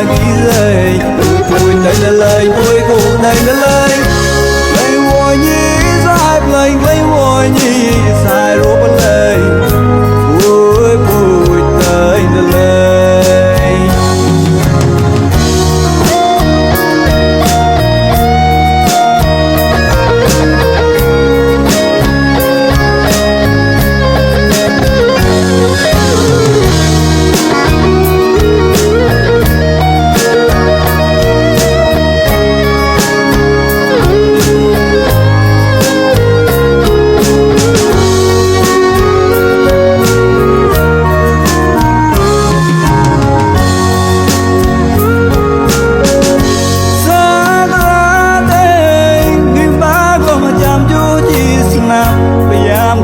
ký dây bùi tay là lời bùi cùng tay là lời lấy vội nhi sai lấy vội nhi sai rô bên lời bùi bùi tay là lời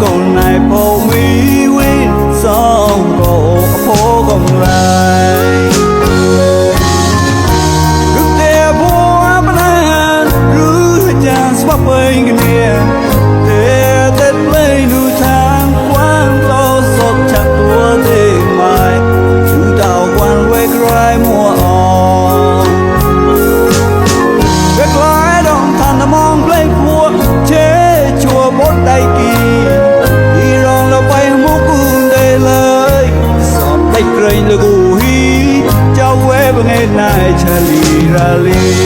còn này phố mỹ quý sông cổ phố còn lại được theo phố bên anh rứ chàng sắp bên cái miền để tết lấy nụ tháng quán to sốt chặt tua thế mai chú tàu quan quay cry mùa on việc lái đồng thành đã mong lấy vua chế chùa bốn đầy kỳ là gù hi cháu quê bằng ngày này cha lì ra lì